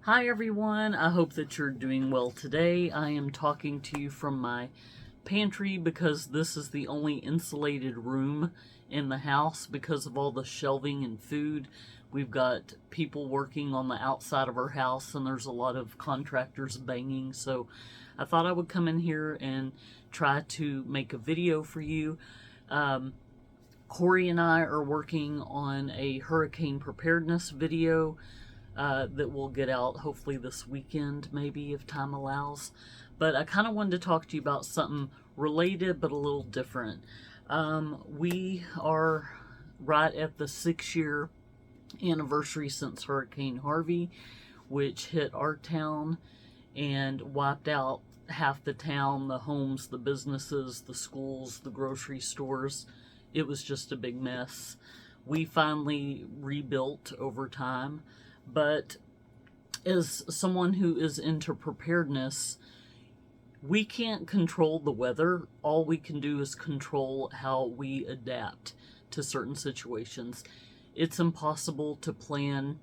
Hi everyone, I hope that you're doing well today. I am talking to you from my pantry because this is the only insulated room in the house because of all the shelving and food. We've got people working on the outside of our house and there's a lot of contractors banging, so I thought I would come in here and try to make a video for you. Corey and I are working on a hurricane preparedness video that will get out hopefully this weekend, maybe if time allows. But I kind of wanted to talk to you about something related but a little different. We are right at the 6-year anniversary since Hurricane Harvey, which hit our town and wiped out half the town, the homes, the businesses, the schools, the grocery stores. It was just a big mess. We finally rebuilt over time, but as someone who is into preparedness, we can't control the weather. All we can do is control how we adapt to certain situations. It's impossible to plan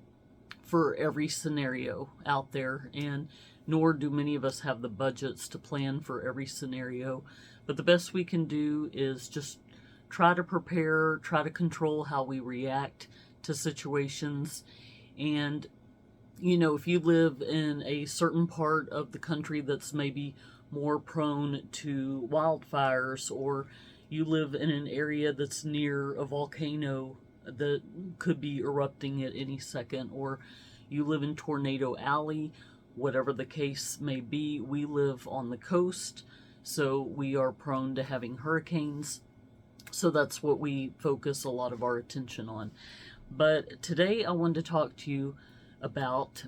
for every scenario out there, and nor do many of us have the budgets to plan for every scenario. But the best we can do is just try to prepare, try to control how we react to situations. And, you know, if you live in a certain part of the country that's maybe more prone to wildfires, or you live in an area that's near a volcano that could be erupting at any second, or you live in Tornado Alley, whatever the case may be, we live on the coast, so we are prone to having hurricanes. So that's what we focus a lot of our attention on. But today I wanted to talk to you about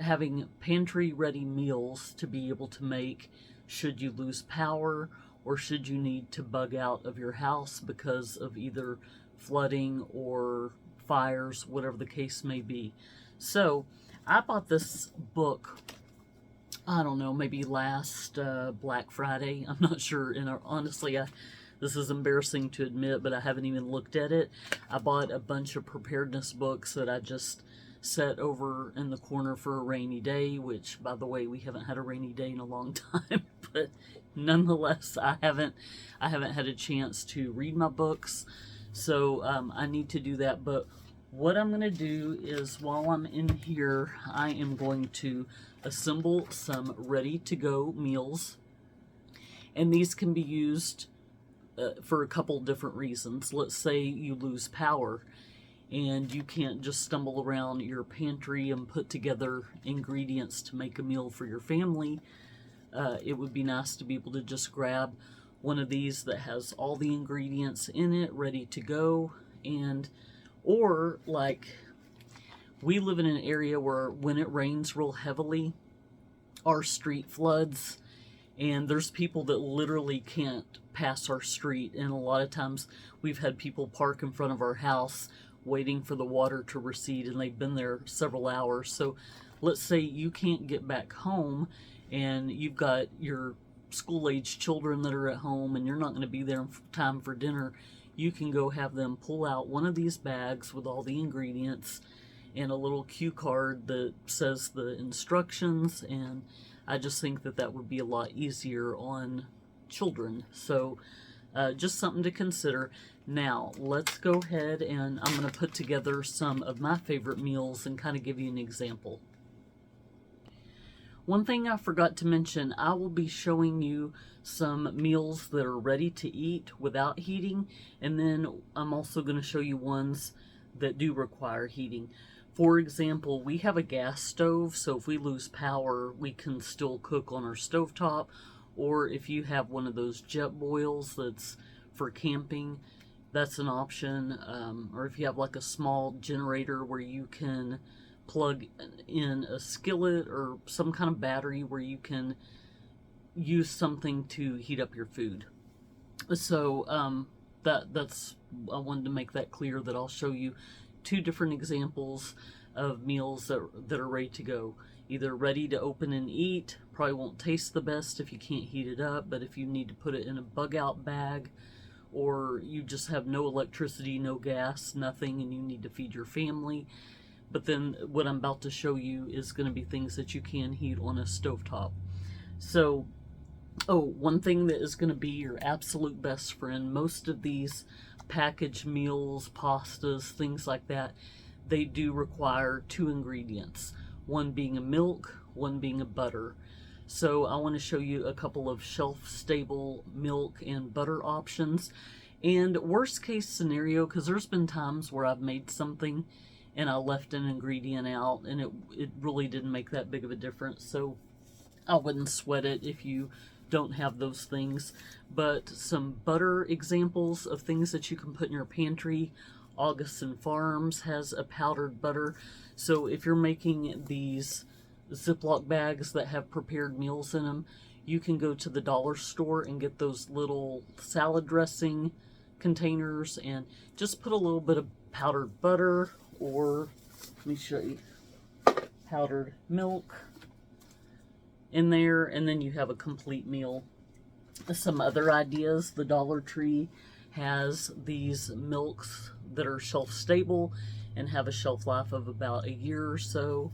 having pantry ready meals to be able to make should you lose power or should you need to bug out of your house because of either flooding or fires, whatever the case may be. So I bought this book, I don't know, maybe last Black Friday. I'm not sure. And honestly, this is embarrassing to admit, but I haven't even looked at it. I bought a bunch of preparedness books that I just set over in the corner for a rainy day, which, by the way, we haven't had a rainy day in a long time. But nonetheless, I haven't had a chance to read my books, so I need to do that. But what I'm going to do is, while I'm in here, I am going to assemble some ready-to-go meals, and these can be used for a couple different reasons. Let's say you lose power and you can't just stumble around your pantry and put together ingredients to make a meal for your family. It would be nice to be able to just grab one of these that has all the ingredients in it ready to go. Or like, we live in an area where when it rains real heavily, our street floods, and there's people that literally can't pass our street, and a lot of times we've had people park in front of our house waiting for the water to recede, and they've been there several hours. So let's say you can't get back home and you've got your school-age children that are at home and you're not going to be there in time for dinner. You can go have them pull out one of these bags with all the ingredients and a little cue card that says the instructions, and I just think that that would be a lot easier on children. So just something to consider. Now, let's go ahead and I'm going to put together some of my favorite meals and kind of give you an example. One thing I forgot to mention, I will be showing you some meals that are ready to eat without heating, and then I'm also going to show you ones that do require heating. For example, we have a gas stove, so if we lose power, we can still cook on our stovetop, or if you have one of those jet boils that's for camping, that's an option. Or if you have like a small generator where you can plug in a skillet or some kind of battery where you can use something to heat up your food. So that's I wanted to make that clear, that I'll show you two different examples of meals that are ready to go. Either ready to open and eat, probably won't taste the best if you can't heat it up, but if you need to put it in a bug out bag, or you just have no electricity, no gas, nothing, and you need to feed your family, but then what I'm about to show you is going to be things that you can heat on a stovetop. So, oh, one thing that is going to be your absolute best friend, most of these packaged meals, pastas, things like that, they do require 2 ingredients, one being a milk, one being a butter. So I want to show you a couple of shelf-stable milk and butter options. And worst case scenario, because there's been times where I've made something and I left an ingredient out and it really didn't make that big of a difference. So I wouldn't sweat it if you don't have those things. But some butter examples of things that you can put in your pantry. Hunker'n Farms has a powdered butter. So if you're making these Ziploc bags that have prepared meals in them, you can go to the dollar store and get those little salad dressing containers and just put a little bit of powdered butter, or let me show you, powdered milk in there, and then you have a complete meal. Some other ideas: the Dollar Tree has these milks that are shelf stable and have a shelf life of about a year or so.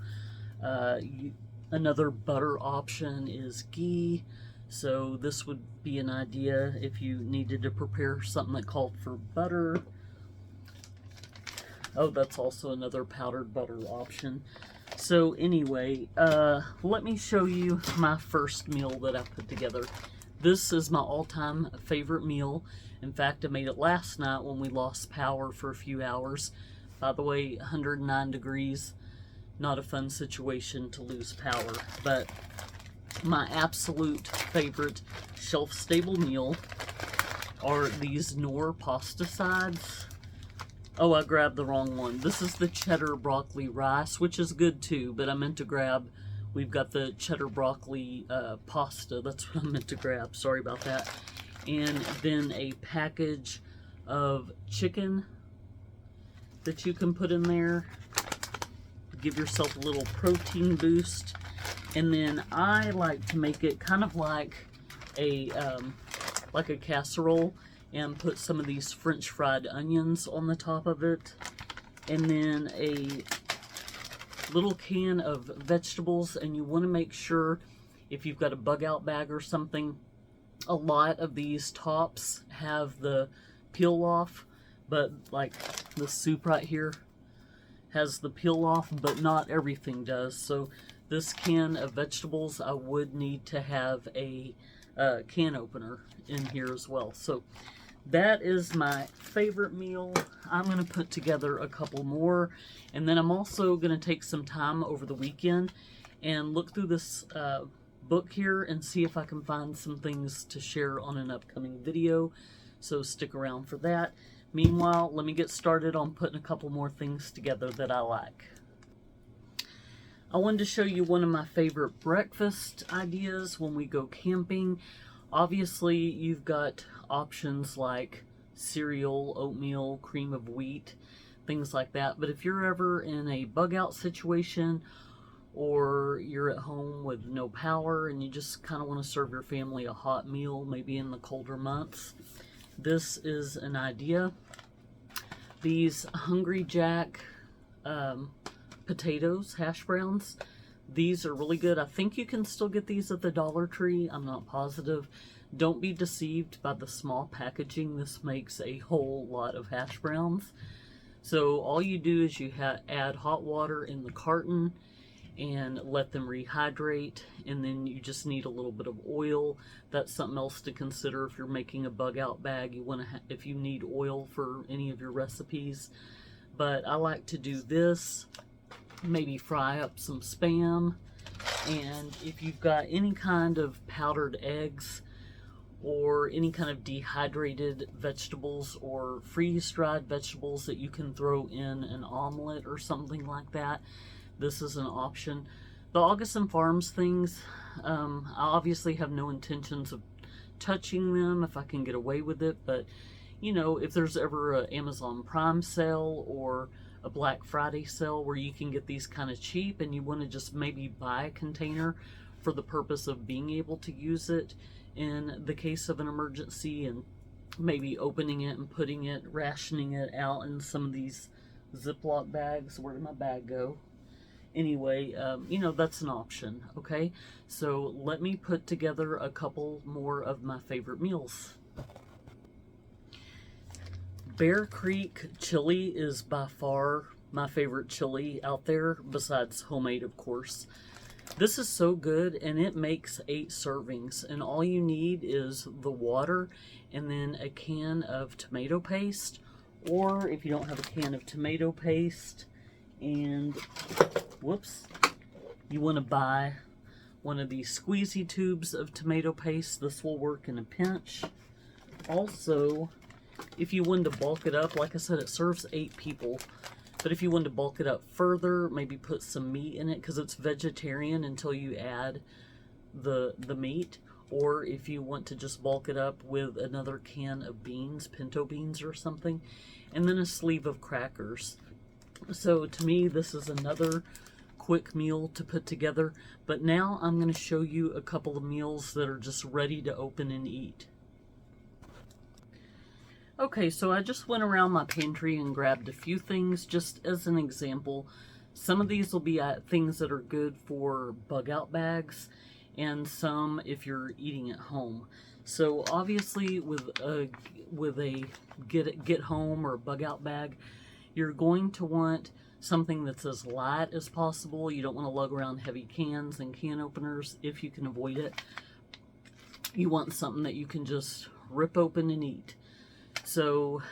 Another butter option is ghee. So this would be an idea if you needed to prepare something that called for butter. Oh, that's also another powdered butter option. So anyway, let me show you my first meal that I put together. This is my all-time favorite meal. In fact, I made it last night when we lost power for a few hours. By the way, 109 degrees. Not a fun situation to lose power. But my absolute favorite shelf-stable meal are these Knorr pasta sides. Oh, I grabbed the wrong one. This is the cheddar broccoli rice, which is good too, but I meant to grab, we've got the cheddar broccoli pasta. That's what I meant to grab. Sorry about that. And then a package of chicken that you can put in there. Give yourself a little protein boost. And then I like to make it kind of like a casserole, and put some of these French fried onions on the top of it, and then a little can of vegetables. And you want to make sure, if you've got a bug out bag or something, a lot of these tops have the peel off, but like the soup right here has the peel off, but not everything does. So this can of vegetables, I would need to have a can opener in here as well. So that is my favorite meal. I'm going to put together a couple more, and then I'm also going to take some time over the weekend and look through this book here and see if I can find some things to share on an upcoming video. So stick around for that. Meanwhile, let me get started on putting a couple more things together that I like. I wanted to show you one of my favorite breakfast ideas when we go camping. Obviously, you've got options like cereal, oatmeal, cream of wheat, things like that. But if you're ever in a bug out situation, or you're at home with no power and you just kind of want to serve your family a hot meal, maybe in the colder months, this is an idea. These Hungry Jack potatoes, hash browns, these are really good. I think you can still get these at the Dollar Tree. I'm not positive. Don't be deceived by the small packaging. This makes a whole lot of hash browns. So all you do is you add hot water in the carton and let them rehydrate, and then you just need a little bit of oil. That's something else to consider if you're making a bug out bag. You want to, if you need oil for any of your recipes. But I like to do this, maybe fry up some Spam, and if you've got any kind of powdered eggs or any kind of dehydrated vegetables or freeze-dried vegetables that you can throw in an omelet or something like that, this is an option. The Hunker'n Farms things, I obviously have no intentions of touching them if I can get away with it, but you know, if there's ever an Amazon Prime sale or a Black Friday sale where you can get these kind of cheap and you want to just maybe buy a container for the purpose of being able to use it in the case of an emergency, and maybe opening it and putting it, rationing it out in some of these Ziploc bags. Where did my bag go? Anyway, you know, that's an option, okay? So let me put together a couple more of my favorite meals. Bear Creek chili is by far my favorite chili out there, besides homemade, of course. This is so good, and it makes 8 servings, and all you need is the water and then a can of tomato paste, or if you don't have a can of tomato paste and whoops, you want to buy one of these squeezy tubes of tomato paste. This will work in a pinch. Also, if you want to bulk it up, like I said, it serves 8 people. But if you want to bulk it up further, maybe put some meat in it, because it's vegetarian until you add the meat. Or if you want to just bulk it up with another can of beans, pinto beans or something, and then a sleeve of crackers. So to me, this is another quick meal to put together. But now I'm going to show you a couple of meals that are just ready to open and eat. Okay, so I just went around my pantry and grabbed a few things just as an example. Some of these will be things that are good for bug out bags, and some if you're eating at home. So obviously with a get home or bug out bag, you're going to want something that's as light as possible. You don't want to lug around heavy cans and can openers if you can avoid it. You want something that you can just rip open and eat. So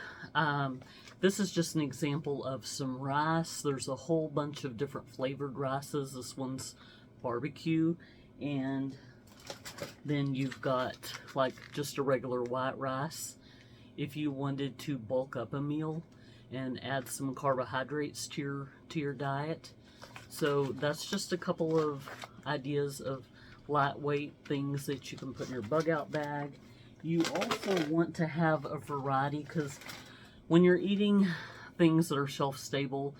this is just an example of some rice. There's a whole bunch of different flavored rices. This one's barbecue, and then you've got like just a regular white rice. If you wanted to bulk up a meal and add some carbohydrates to your diet. So that's just a couple of ideas of lightweight things that you can put in your bug out bag. You also want to have a variety, because when you're eating things that are shelf stable,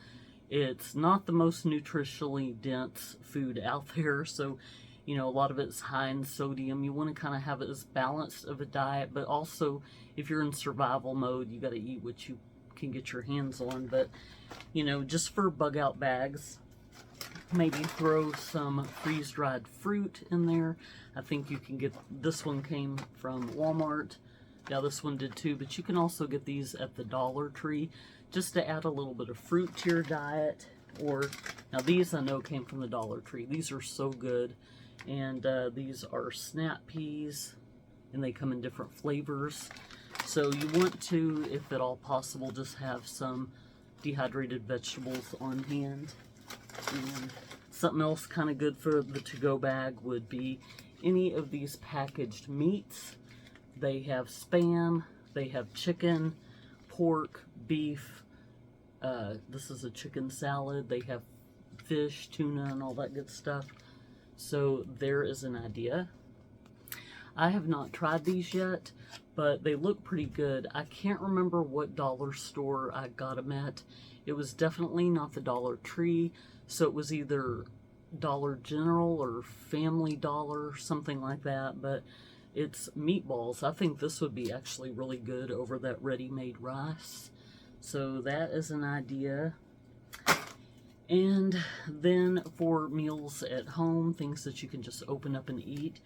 it's not the most nutritionally dense food out there. So, you know, a lot of it's high in sodium. You want to kind of have it as balanced of a diet, but also if you're in survival mode, you got to eat what you can get your hands on. But, you know, just for bug out bags, maybe throw some freeze-dried fruit in there. I think you can get, this one came from Walmart. Yeah, this one did too, but you can also get these at the Dollar Tree just to add a little bit of fruit to your diet. Or, now these I know came from the Dollar Tree. These are so good. And these are snap peas, and they come in different flavors. So you want to, if at all possible, just have some dehydrated vegetables on hand. And something else kind of good for the to-go bag would be any of these packaged meats. They have Spam, they have chicken, pork, beef. This is a chicken salad. They have fish, tuna, and all that good stuff. So there is an idea. I have not tried these yet, but they look pretty good. I can't remember what dollar store I got them at. It was definitely not the Dollar Tree, so it was either Dollar General or Family Dollar, something like that. But it's meatballs. I think this would be actually really good over that ready-made rice. So that is an idea. And then for meals at home, things that you can just open up and eat.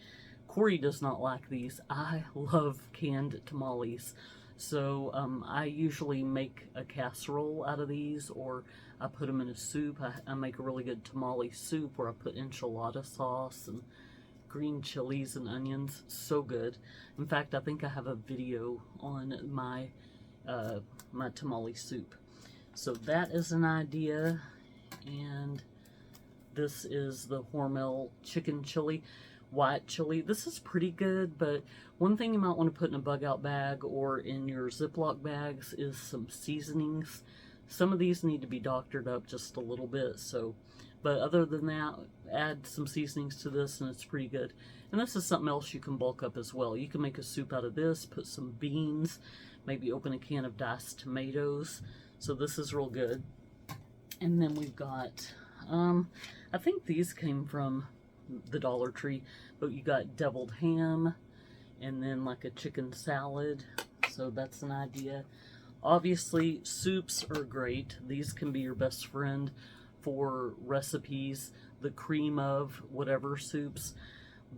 Corey does not like these. I love canned tamales. So I usually make a casserole out of these, or I put them in a soup. I make a really good tamale soup where I put enchilada sauce and green chilies and onions. So good. In fact, I think I have a video on my my tamale soup. So that is an idea. And this is the Hormel chicken chili, white chili. This is pretty good, but one thing you might want to put in a bug out bag or in your Ziploc bags is some seasonings. Some of these need to be doctored up just a little bit, so, but other than that, add some seasonings to this and it's pretty good. And this is something else you can bulk up as well. You can make a soup out of this, put some beans, maybe open a can of diced tomatoes. So this is real good. And then we've got, I think these came from the Dollar Tree, but you got deviled ham and then like a chicken salad. So that's an idea. Obviously, soups are great. These can be your best friend for recipes, the cream of whatever soups.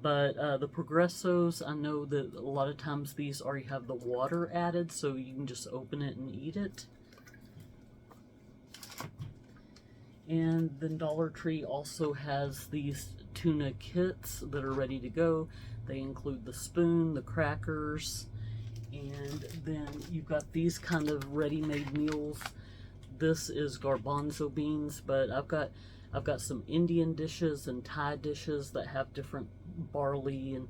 But the Progressos, I know that a lot of times these already have the water added, so you can just open it and eat it. And then Dollar Tree also has these tuna kits that are ready to go. They include the spoon, the crackers, and then you've got these kind of ready-made meals. This is garbanzo beans, but I've got some Indian dishes and Thai dishes that have different barley and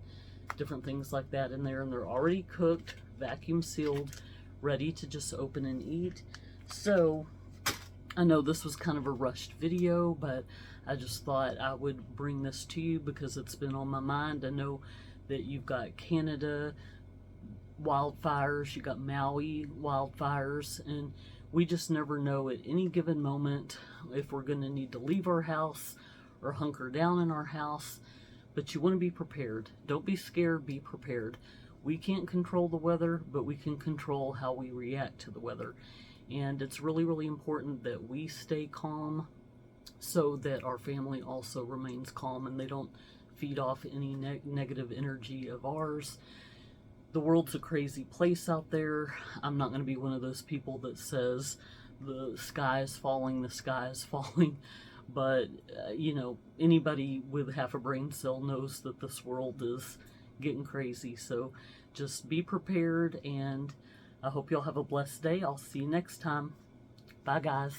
different things like that in there, and they're already cooked, vacuum sealed, ready to just open and eat. So I know this was kind of a rushed video, but I just thought I would bring this to you because it's been on my mind. I know that you've got Canada wildfires, you got Maui wildfires, and we just never know at any given moment if we're going to need to leave our house or hunker down in our house. But you want to be prepared. Don't be scared, be prepared. We can't control the weather, but we can control how we react to the weather. And it's really, really important that we stay calm so that our family also remains calm and they don't feed off any negative energy of ours. The world's a crazy place out there. I'm not going to be one of those people that says the sky is falling, the sky is falling. But, you know, anybody with half a brain cell knows that this world is getting crazy. So just be prepared, and I hope y'all have a blessed day. I'll see you next time. Bye, guys.